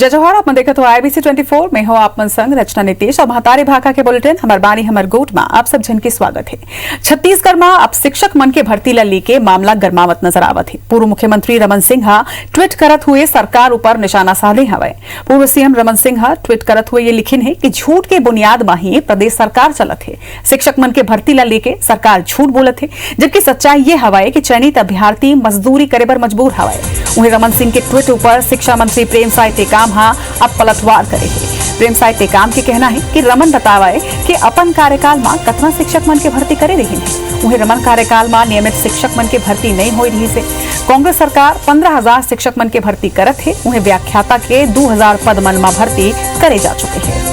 जय जोहार। आप देखत हो IBC 24 में हो आप मन संग रचना नीतीश और महतारी भाखा के बुलेटिन हमार बानी हमर गोट में आप सब जन के स्वागत है। छत्तीसगढ़ में अब शिक्षक मन के भर्ती ला लेके मामला गरमावत नजर आवत है। पूर्व मुख्यमंत्री रमन सिंह ट्वीट करत हुए सरकार ऊपर निशाना साधे हवे। पूर्व सीएम रमन सिंह ट्वीट करत हुए ये लिखिन है कि झूठ के बुनियाद में ही प्रदेश सरकार चलत है। शिक्षक मन के भर्ती ला लेके सरकार झूठ बोलत है, जबकि सच्चाई ये हवाए कि चयनित अभ्यर्थी मजदूरी करे बर मजबूर हवाए। वहीं रमन सिंह के ट्वीट ऊपर शिक्षा मंत्री प्रेमसाय टेकाम अब पलटवार करेंगे। प्रेमसाय टेकाम के कहना है कि रमन बतावाए कि अपन कार्यकाल में कतना शिक्षक मन के भर्ती करे रही है। वहीं रमन कार्यकाल में नियमित शिक्षक मन के भर्ती नहीं हो रही से कांग्रेस सरकार 15,000 शिक्षक मन के भर्ती करत है। उन्हें व्याख्याता के 2,000 पद मन में भर्ती करे जा चुके हैं।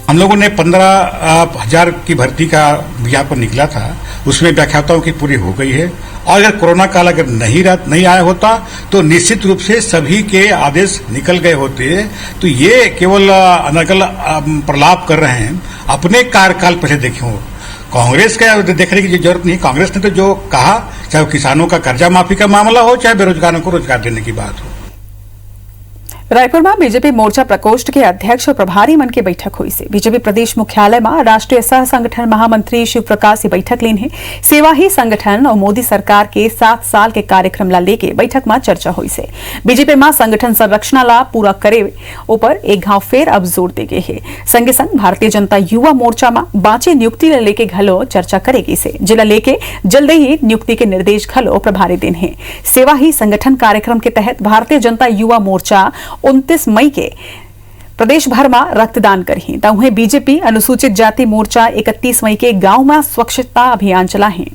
हम लोगों ने 15,000 की भर्ती का विज्ञापन निकला था, उसमें व्याख्याताओं की पूरी हो गई है। और अगर कोरोना काल अगर नहीं आया होता तो निश्चित रूप से सभी के आदेश निकल गए होते। तो ये केवल अनर्गल प्रलाप कर रहे हैं। अपने कार्यकाल पहले देखें, कांग्रेस का देखने की जरूरत नहीं। कांग्रेस ने तो जो कहा, चाहे किसानों का कर्जा माफी का मामला हो, चाहे बेरोजगारों को रोजगार देने की बात हो। रायपुर में बीजेपी मोर्चा प्रकोष्ठ के अध्यक्ष और प्रभारी मन की बैठक हुई से बीजेपी प्रदेश मुख्यालय में राष्ट्रीय सह संगठन महामंत्री शिव प्रकाश की बैठक लीन है। सेवा ही संगठन और मोदी सरकार के 7 साल के कार्यक्रम ला लेके बैठक में चर्चा हुई से बीजेपी में संगठन संरचना ला पूरा करे ऊपर एक घाव फेर अब जोर दे गए है। संगे संग भारतीय जनता युवा मोर्चा में बाँचे नियुक्ति ला लेके घलो चर्चा करेगी से जिला लेके जल्द ही नियुक्ति के निर्देश घलो प्रभारी दिन है। सेवा ही संगठन कार्यक्रम के तहत भारतीय जनता युवा मोर्चा 29 मई के प्रदेश भर में रक्तदान करही। उन्हें बीजेपी अनुसूचित जाति मोर्चा 31 मई के गांव में स्वच्छता अभियान चला है।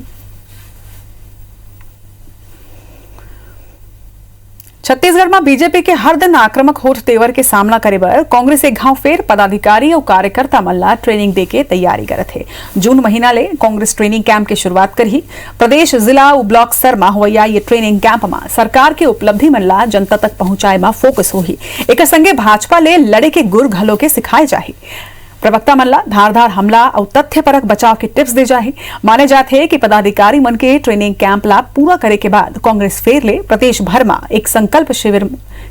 छत्तीसगढ़ में बीजेपी के हर दिन आक्रामक होठ तेवर के सामना करे बर कांग्रेस एक घाव फेर पदाधिकारी और कार्यकर्ता मल्ला ट्रेनिंग देके तैयारी करत है। जून महीना ले कांग्रेस ट्रेनिंग कैंप की शुरुआत करही। प्रदेश जिला और ब्लॉक स्तर में होया ये ट्रेनिंग कैंप में सरकार के उपलब्धि मल्ला जनता तक पहुंचाए में फोकस होही। एक संगे भाजपा ले लड़े के गुर घलो के सिखाए जाही। प्रवक्ता मल्ला धारदार हमला और तथ्यपरक बचाव के टिप्स दे जाए। माने जाते हैं कि पदाधिकारी मन के ट्रेनिंग कैंप ला पूरा करे के बाद कांग्रेस फेर ले प्रदेश भर में एक संकल्प शिविर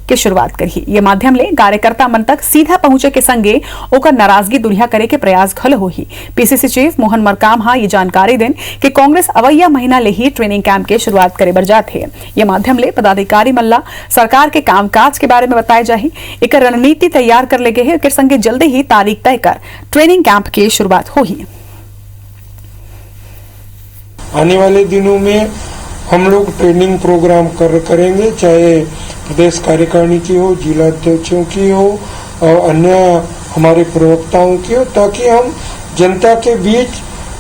की शुरुआत करी। ये माध्यम ले कार्यकर्ता मन तक सीधा पहुंचे के संगे ओकर नाराजगी दुरिया करे के प्रयास घल होही। पीसीसी चीफ मोहन मरकाम ये जानकारी देन कि कांग्रेस अवैया महीना ले ही ट्रेनिंग कैंप के शुरुआत करे बर जाते है। ये माध्यम ले पदाधिकारी मल्ला सरकार के कामकाज के बारे में बताए जाही। एक रणनीति तैयार कर ले गए है। संगे जल्दी ही तारीख तय कर ट्रेनिंग कैंप की शुरुआत होगी। आने वाले दिनों में हम लोग ट्रेनिंग प्रोग्राम करेंगे, चाहे प्रदेश कार्यकारिणी की हो, जिला अध्यक्षों की हो और अन्य हमारे प्रवक्ताओं की हो, ताकि हम जनता के बीच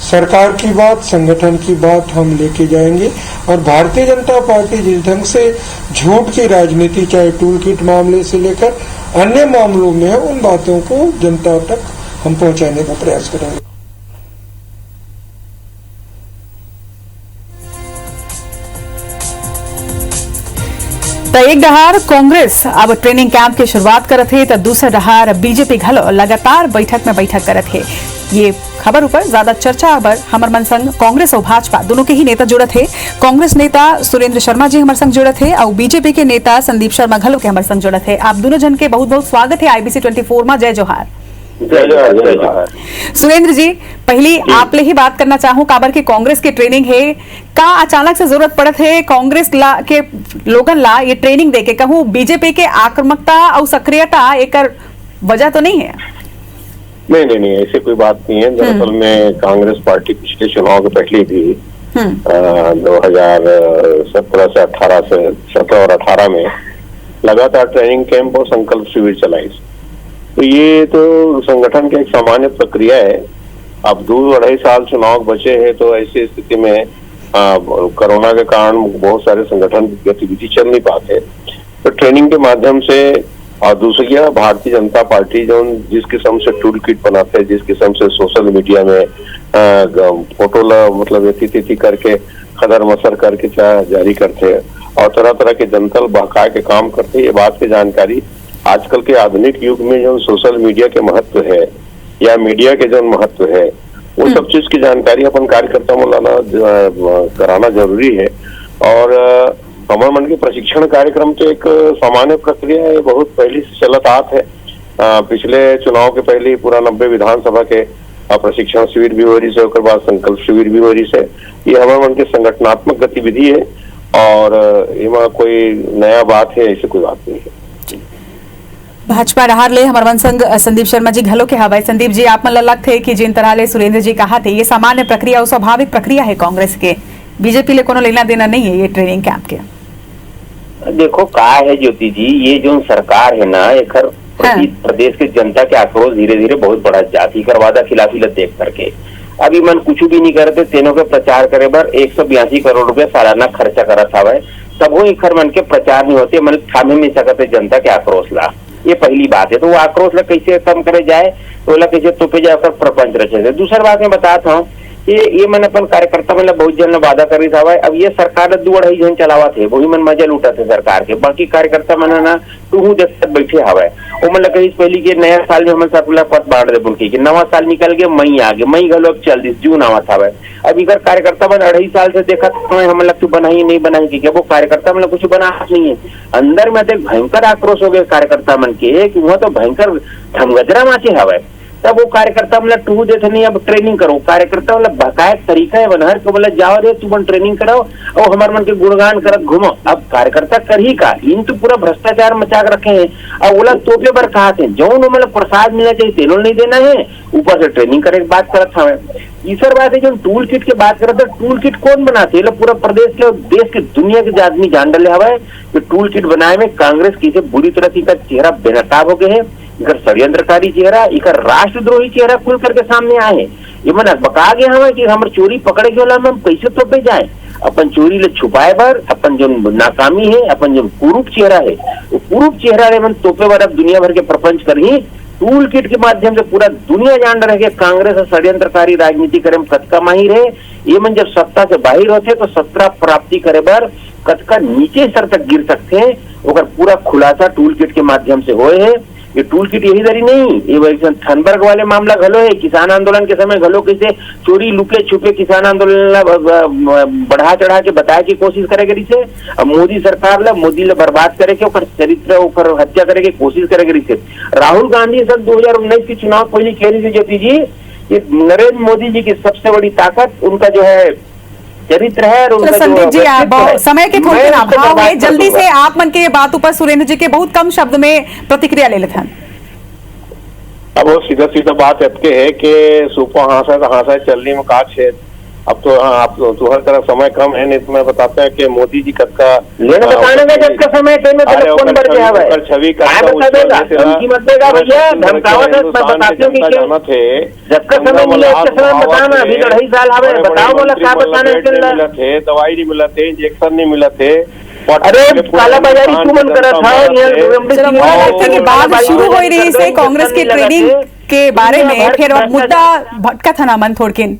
सरकार की बात, संगठन की बात हम लेके जाएंगे। और भारतीय जनता पार्टी जिस ढंग से झूठ की राजनीति, चाहे टूल किट मामले से लेकर अन्य मामलों में है, उन बातों को जनता तक हम पहुंचाने का प्रयास करेंगे। तो एक डहार कांग्रेस अब ट्रेनिंग कैंप की शुरुआत करत है तो दूसरा डहार बीजेपी घलो लगातार बैठक में बैठक करत है। ये खबर ऊपर ज्यादा चर्चा अबर हमर मन संग कांग्रेस और भाजपा दोनों के ही नेता जुड़त है। कांग्रेस नेता सुरेंद्र शर्मा जी हमर संग जुड़त है और बीजेपी के नेता संदीप शर्मा घलो के हमर संग जुड़त है। आप दोनों जन के बहुत बहुत स्वागत है IBC 24 में। जय जोहार। सुरेंद्र जी, पहली आप ले ही बात करना चाहूँ काबर की कांग्रेस की ट्रेनिंग है का अचानक से जरूरत पड़त है कांग्रेस ला के लोगन ला ये ट्रेनिंग देके कहूँ बीजेपी के आक्रामकता और सक्रियता एक वजह तो नहीं है? नहीं, ऐसी कोई बात नहीं है। दरअसल में कांग्रेस पार्टी पिछले चुनाव के पहले भी 2017 से 17 और 18 में लगातार ट्रेनिंग कैंप और संकल्प शिविर चलाई। तो ये तो संगठन की एक सामान्य प्रक्रिया है। अब 2-2.5 साल चुनाव बचे हैं, तो ऐसी स्थिति में कोरोना के कारण बहुत सारे संगठन की गतिविधि चल नहीं पाते। तो ट्रेनिंग के माध्यम से, और दूसरी भारतीय जनता पार्टी जो जिस किस्म से टूल किट बनाते हैं, जिस किस्म से सोशल मीडिया में फोटो मतलब यति करके खदर मसर करके जारी करते हैं और तरह तरह के जनतल बहकाए के काम करते हैं, ये बात की जानकारी आजकल के आधुनिक युग में जो सोशल मीडिया के महत्व है या मीडिया के जो महत्व है वो सब चीज की जानकारी अपन कार्यकर्ता में लाना कराना जरूरी है। और हमारे मन के प्रशिक्षण कार्यक्रम तो एक सामान्य प्रक्रिया है, बहुत पहले से चलत आत है। पिछले चुनाव के पहले पूरा 90 विधानसभा के प्रशिक्षण शिविर भी हो रही से, उसके बाद संकल्प शिविर भी हो रही से। ये हमारे मन के संगठनात्मक गतिविधि है और इसमें कोई नया बात है ऐसी कोई बात नहीं है। भाजपा रहार ले हमार संग संदीप शर्मा जी घलो के हवाई। संदीप जी, आप मन लग थे कि जिन तरह ले सुरेंद्र जी कहा थे ये सामान्य प्रक्रिया और स्वाभाविक प्रक्रिया है कांग्रेस के, बीजेपी ले कोनो लेना देना नहीं है ये ट्रेनिंग कैंप के। देखो का है ज्योति जी, ये जो सरकार है ना एकर प्रदेश के जनता के आक्रोश धीरे धीरे बहुत बढ़ा जाती कर वादा खिलाफी ल देख करके अभी मन कुछ भी नहीं करते, तेनों के प्रचार करे बर 182 करोड़ रुपया सालाना खर्चा करत हवे, तब वो इखर मन के प्रचार नहीं होते, मन थामे नहीं सकते जनता के आक्रोश ला। ये पहली बात है। तो वो आक्रोश ला कैसे कम करे जाए, तो ला कैसे तोपे जाए प्रपंच रचे। दूसरी बात मैं बताता हूँ ये मन अपन कार्यकर्ता मतलब बहुत जन वादा करी था। अब ये सरकार 2-2.5 जन चलावा थे, वही मन मजा लूटा थे सरकार के, बाकी कार्यकर्ता मन ना टूहू देख बैठे हवा। वो मतलब कहीं पहली के नया साल में हमारे साथ पद बांट दे बोल के नवा साल निकल गए, मई आ गए, मई गलो अब चल दी जून आवा था। अब इधर कार्यकर्ता मन 2.5 साल से देखा हम लग तू बनाई नहीं बनाई की, क्या वो कार्यकर्ता मतलब कुछ बना नहीं है। अंदर में तो भयंकर आक्रोश हो गए कार्यकर्ता मन के कि वह तो भयंकर धमगजरा माचे हवा। तब वो कार्यकर्ता मतलब टू देते नहीं, अब ट्रेनिंग करो कार्यकर्ता मतलब बकायद तरीका है बनहर को बोले जाओ रे तू बन ट्रेनिंग कराओ और हमारे मन के गुणगान करत घूमो। अब कार्यकर्ता कर ही का, इन तो पूरा भ्रष्टाचार मचा के रखे हैं। अब ओला तोपे पर कहा थे जो मतलब प्रसाद मिलना चाहिए तेनों नहीं देना है, ऊपर से ट्रेनिंग करे बात करत था। तीसर बात है जो टूल किट की बात करते, टूल किट कौन बनाते है? पूरा प्रदेश के देश के दुनिया के आदमी जान डाले हवा है कि टूल किट बनाए में कांग्रेस की से बुरी तरह से चेहरा बेनकाब हो गए है। इकर षड्यंत्रकारी चेहरा, इकर राष्ट्रद्रोही चेहरा खुल करके सामने आए हैं। ये मन बका गया हमें कि हमारे चोरी पकड़े के वाला में हम कैसे तो पे जाए, अपन चोरी ले छुपाए बर अपन जो नाकामी है, अपन जो कुरूप चेहरा है, वो कुरूप चेहरा रे मन तोपे बर अब दुनिया भर के प्रपंच कर ही टूल किट के माध्यम से पूरा दुनिया जान रहे कांग्रेस और षड्यंत्रकारी राजनीति करे में कतका माहिर है। ये मन जब सत्ता से बाहर होते तो सत्ता प्राप्ति करे बर कतका नीचे स्तर तक गिर सकते हैं, और पूरा खुलासा टूल किट के माध्यम से होए है। ये टूल किट यही दरी नहीं, ये थनबर्ग वाले मामला घलो है, किसान आंदोलन के समय घलो कैसे चोरी लुके छुपे किसान आंदोलन बढ़ा चढ़ा के बताए की कोशिश करेगी रिसे। अब मोदी सरकार ला मोदी ला बर्बाद करे के ओकर चरित्र ओकर हत्या करे के कोशिश करेगी रिसे। राहुल गांधी सन 2019 के चुनाव पहले कह रही थी ज्योति जी, ये नरेंद्र मोदी जी की सबसे बड़ी ताकत उनका जो है चरित्र है। और तो संदीप जी आप समय के थोड़े अभाव है, जल्दी से आप मन के ये बात ऊपर सुरेंद्र जी के बहुत कम शब्द में प्रतिक्रिया ले लेते हैं। अब वो सीधा सीधा बात अटके है कि सुपर हासा चलने में काज है। अब तो आप तो हर तरह समय कम है, नहीं तो मैं बताते हैं कि मोदी जी कब का लेने बताने में जब का समय थे में तो कौन बढ़ गया है छवि का धमकी मत देगा भैया, धमकावत है मैं बताती हूं कि जब का समय मिले उसके समय बताना। अभी 2.5 साल हवे बताओ बोला क्या बताने चल थे, दवाई नहीं मिला थे, इंजेक्शन नहीं मिला थे। अरे काला बाजारी क्यों मन करा था? बात शुरू हो रही से कांग्रेस की ट्रेनिंग के बारे में, फिर मुद्दा भटका था ना मन थोड़किन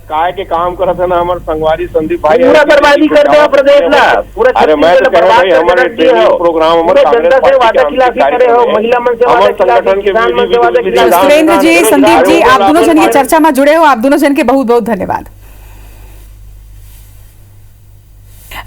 काय के काम करत है ना हमारे संगवारी संदीप भाई, पूरा बर्बादी कर दे प्रदेश ला पूरा। अरे मैं तो कह रहा हूं हमारे ट्रेनिंग प्रोग्राम हमारे जनता से वादा खिलाफी करे हो, महिला मन से वादा खिलाफी, किसान मन से वादा खिलाफी। सुरेंद्र जी, संदीप जी, आप दोनों जन ये चर्चा में जुड़े हो, आप दोनों जन के बहुत बहुत धन्यवाद।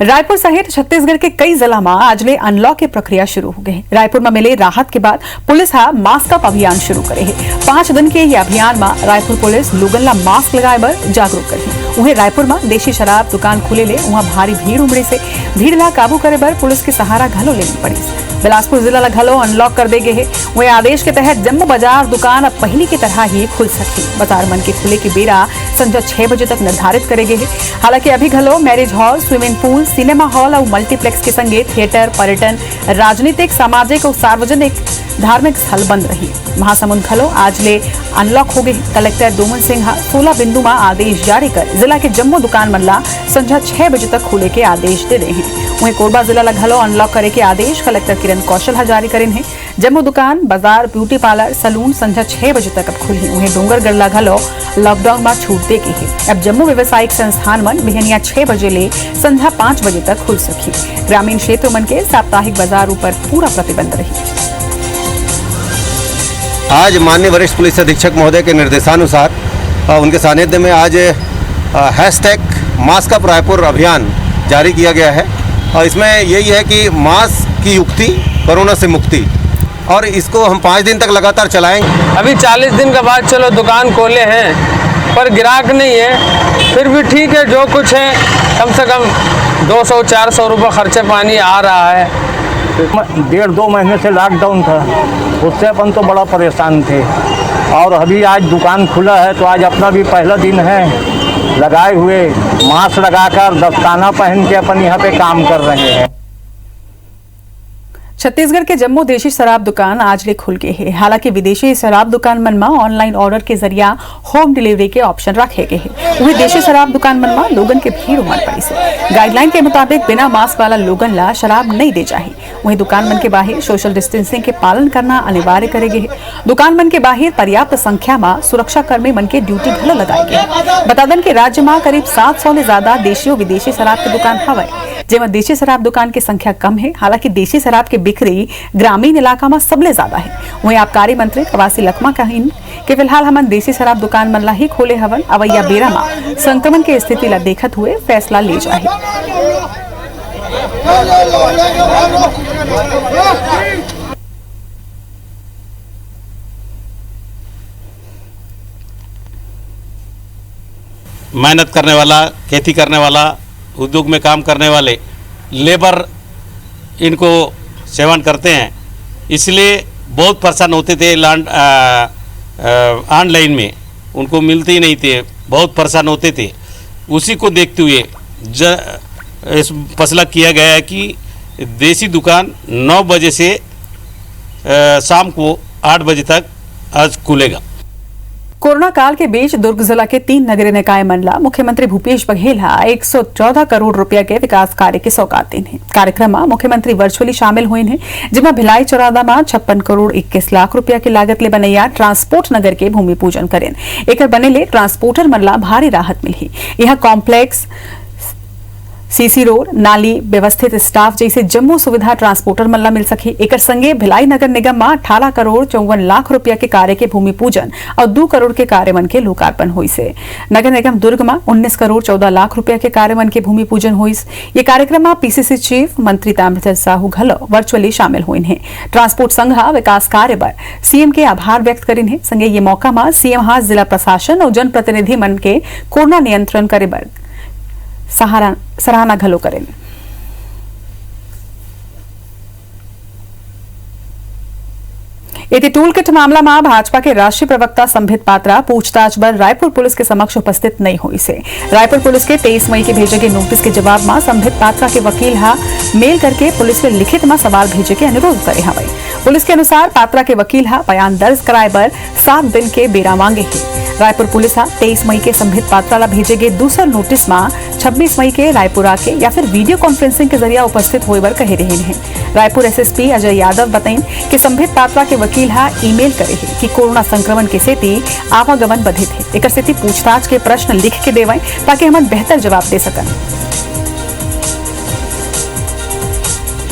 रायपुर सहित छत्तीसगढ़ के कई जिला में आज ले अनलॉक की प्रक्रिया शुरू हो गई। रायपुर में मिले राहत के बाद पुलिस हा मास्क अप अभियान शुरू करे है। 5 दिन के ये अभियान में रायपुर पुलिस लोगन ला मास्क लगाए बर जागरूक करे। उन्हें रायपुर में देशी शराब दुकान खुले ले वहां भारी भीड़ उमड़े से भीड़ ला काबू करे बर पुलिस के सहारा घलो लेनी पड़ी। बिलासपुर जिला ला घलो अनलॉक कर दे गए है। वही आदेश के तहत जम्मू बाजार दुकान अब पहली की तरह ही खुल सकी। बाजार मन के खुले की बेरा संध्या 6 बजे तक निर्धारित करे गए है। हालांकि अभी घलो marriage hall, swimming pool, cinema hall और मल्टीप्लेक्स के संगे थिएटर, पर्यटन, राजनीतिक, सामाजिक और सार्वजनिक धार्मिक स्थल बंद रही। महासमुंद घलो आज ले अनलॉक हो गई। कलेक्टर डोमन सिंह 16 बिंदु में आदेश जारी कर जिला के जम्मू दुकान मल्ला संध्या 6 बजे तक खुले के आदेश दे रहे हैं। वहीं कोरबा जिला ला घलो अनलॉक करे के आदेश कलेक्टर किरण कौशल जारी करें हैं। जम्मू दुकान, बाजार, ब्यूटी पार्लर, सलून संध्या 6 बजे तक अब खुली। वहीं डोंगरगढ़ ला घलो लॉकडाउन में छूट दे गई है। अब जम्मू व्यवसायिक संस्थान मन बिहनिया 6 बजे ले संध्या 5 बजे तक खुल सकी। ग्रामीण क्षेत्र मन के साप्ताहिक बाजार ऊपर पूरा प्रतिबंध रही। आज माननीय वरिष्ठ पुलिस अधीक्षक महोदय के निर्देशानुसार उनके सानिध्य में आज हैशटैग मास्क अप रायपुर अभियान जारी किया गया है और इसमें यही है कि मास्क की युक्ति कोरोना से मुक्ति, और इसको हम 5 दिन तक लगातार चलाएंगे। अभी 40 दिन के बाद चलो दुकान खोले हैं पर ग्राहक नहीं है, फिर भी ठीक है, जो कुछ है कम से कम 200-400 रुपये खर्चे पानी आ रहा है। 1.5-2 महीने से लॉकडाउन था, उससे अपन तो बड़ा परेशान थे और अभी आज दुकान खुला है तो आज अपना भी पहला दिन है लगाए हुए मास्क लगाकर दस्ताना पहन के अपन यहाँ पे काम कर रहे हैं। छत्तीसगढ़ के जम्मू देशी शराब दुकान आज ले खुल गए हैं। हालांकि विदेशी शराब दुकान मन में ऑनलाइन ऑर्डर के जरिया होम डिलीवरी के ऑप्शन रखे गए हैं। वही देशी शराब दुकान मन में लोगन के भीड़ उमड़ पड़ी से गाइडलाइन के मुताबिक बिना मास्क वाला लोगन ला शराब नहीं दे जाही। वही दुकान मन के बाहर सोशल डिस्टेंसिंग के पालन करना अनिवार्य करे गए हैं। दुकान मन के बाहर पर्याप्त संख्या में सुरक्षा कर्मी मन के ड्यूटी घलो लगाए गए। बता दें कि राज्य में करीब 700 से ज्यादा देशी और विदेशी शराब की दुकान हवे, जेमा देशी शराब दुकान की संख्या कम है। हालांकि देशी शराब की बिक्री ग्रामीण इलाका में सबले ज्यादा है। वहीं आबकारी मंत्री कवासी लखमा कहिन कि फिलहाल हमन देशी शराब दुकान मन ला ही खोले हवन, अवैया बेरा में संक्रमण के स्थिति ला देखत हुए फैसला ले जाही। मेहनत करने वाला, खेती करने वाला, उद्योग में काम करने वाले लेबर इनको सेवन करते हैं, इसलिए बहुत परेशान होते थे। ऑनलाइन में उनको मिलते ही नहीं थे, बहुत परेशान होते थे। उसी को देखते हुए इस फैसला किया गया है कि देसी दुकान 9 बजे से शाम को 8 बजे तक आज खुलेगा। कोरोना काल के बीच दुर्ग जिला के 3 नगरीय निकाय मंडला मुख्यमंत्री भूपेश बघेल 114 करोड़ रुपया के विकास कार्य की सौगात देन है। कार्यक्रम में मुख्यमंत्री वर्चुअली शामिल हुए हैं, जिसमें भिलाई चौरादा में 56 करोड़ 21 लाख रुपया की लागत ले बनैया ट्रांसपोर्ट नगर के भूमि पूजन करें। एक बनने ट्रांसपोर्टर मनला भारी राहत मिली। यह कॉम्प्लेक्स सीसी रोड, नाली, व्यवस्थित स्टाफ जैसे जम्मू सुविधा ट्रांसपोर्टर मल्ला मिल सके। एक संगे भिलाई नगर निगम में 18 करोड़ 54 लाख रुपया के कार्य के भूमि पूजन और 2 करोड़ के कार्य मन के लोकार्पण हुई से। नगर निगम दुर्ग में 19 करोड़ 14 लाख रुपया के कार्य मन के भूमि पूजन हुई। ये कार्यक्रम में पीसीसी चीफ मंत्री ताम्रध्वज साहू घलो वर्चुअली शामिल हुए हैं। ट्रांसपोर्ट संघ विकास कार्य पर सीएम के आभार व्यक्त करें हैं। संगे ये मौका में सीएम जिला प्रशासन और जनप्रतिनिधि मन के कोरोना नियंत्रण करे बर सराहना घलो करें। टूल किट मामला में भाजपा के राष्ट्रीय प्रवक्ता संबित पात्रा पूछताछ पर रायपुर पुलिस के समक्ष उपस्थित नहीं हुई से। रायपुर पुलिस के 23 मई के भेजे गए नोटिस के जवाब में संबित पात्रा के वकील मेल करके पुलिस के लिखित में सवाल भेजे के अनुरोध करे हवे। पुलिस के अनुसार पात्रा के वकील बयान दर्ज कराए पर 7 दिन के बेरा मांगे है। रायपुर पुलिस 23 मई के संबित पात्रा ला भेजे गए दूसर नोटिस में 26 मई के रायपुर आके या फिर वीडियो कॉन्फ्रेंसिंग के जरिए उपस्थित होए बर कहे रहे हैं। रायपुर एसएसपी अजय यादव बताइन कि संबित पात्रा के वकील ईमेल करे है कि कोरोना संक्रमण के सेती आवागमन बाधित है। एक सेती पूछताछ के प्रश्न लिख के देवाएं ताकि हम बेहतर जवाब दे सकन।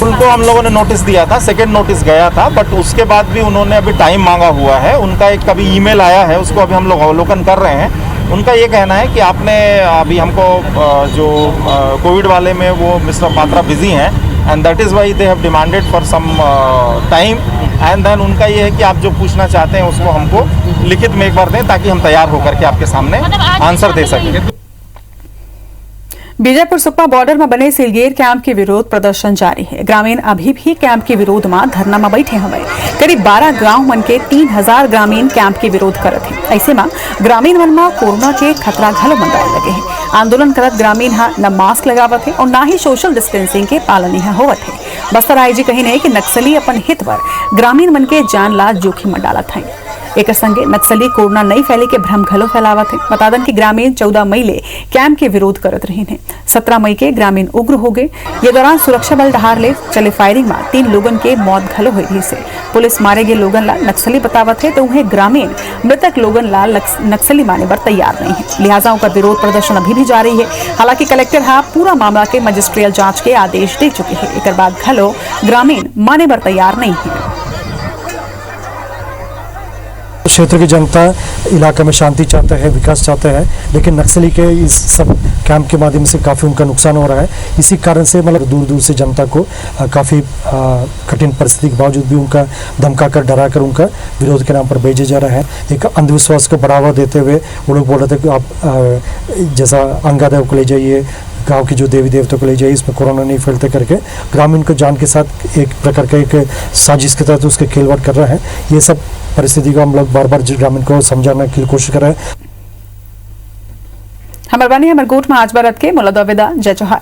उनको हम लोगों ने नोटिस दिया था, सेकंड नोटिस गया था, बट उसके बाद भी उन्होंने अभी टाइम मांगा हुआ है। उनका एक कभी ईमेल आया है, उसको अभी हम लोग अवलोकन कर रहे हैं। उनका ये कहना है कि आपने अभी हमको जो कोविड वाले में वो मिस्टर पात्रा बिजी हैं and that is why they have demanded for some time and then उनका ये है कि आप जो पूछना चाहते हैं उसको हमको लिखित में एक बार दें ताकि हम तैयार होकर के आपके सामने आंसर दे सकें। बीजापुर सुकमा बॉर्डर में बने सिलगेर कैंप के विरोध प्रदर्शन जारी है। ग्रामीण अभी भी कैंप के विरोध में धरना में बैठे हुए। करीब 12 गांव मन के 3000 ग्रामीण कैंप के विरोध करत हैं। ऐसे में ग्रामीण मन में कोरोना के खतरा घलो मंडराए लगे हैं। आंदोलन करत ग्रामीण न मास्क लगावत है और न ही सोशल डिस्टेंसिंग के पालन होवत है। बस्तर आईजी कही है कि नक्सली अपन हित पर ग्रामीण मन के जान ला जोखिम में डालत है। एक संगे नक्सली कोरोना नहीं फैले के भ्रम घलो फैलावत है। बता दें कि ग्रामीण 14 मई ले कैंप के विरोध करत रहे हैं। 17 मई के ग्रामीण उग्र हो गए। ये दौरान सुरक्षा बल डहार ले चले फायरिंग में 3 लोगन के मौत घलो हुई रही से। पुलिस मारे गए लोगन ला नक्सली बतावत है तो उन्हें ग्रामीण मृतक लोगन ला नक्सली माने पर तैयार नहीं है। लिहाजा उनका विरोध प्रदर्शन अभी भी जारी है। हालांकि कलेक्टर पूरा मामला के मजिस्ट्रियल जांच के आदेश दे चुके हैं। एक बाद घलो ग्रामीण माने पर तैयार नहीं है। क्षेत्र की जनता इलाके में शांति चाहते हैं, विकास चाहते हैं, लेकिन नक्सली के इस सब कैंप के माध्यम से काफ़ी उनका नुकसान हो रहा है। इसी कारण से मतलब दूर दूर से जनता को काफ़ी कठिन परिस्थिति के बावजूद भी उनका धमकाकर डराकर उनका विरोध के नाम पर भेजे जा रहा है। एक अंधविश्वास को बढ़ावा देते हुए वो लोग बोल रहे थे कि आप जैसा अंगादेव को ले जाइए, गांव की जो देवी देवता को ले जाइए, इसमें कोरोना नहीं फैलते करके ग्रामीण को जान के साथ एक प्रकार का एक साजिश के तहत उसके खिलवाड़ कर रहे हैं। ये सब परिस्थिति को हम लोग बार बार ग्रामीण को समझाने की कोशिश कर रहे हैं। हमारे बानी हमारे गोट में आज भारत के मुलादा विदा जय जोहार।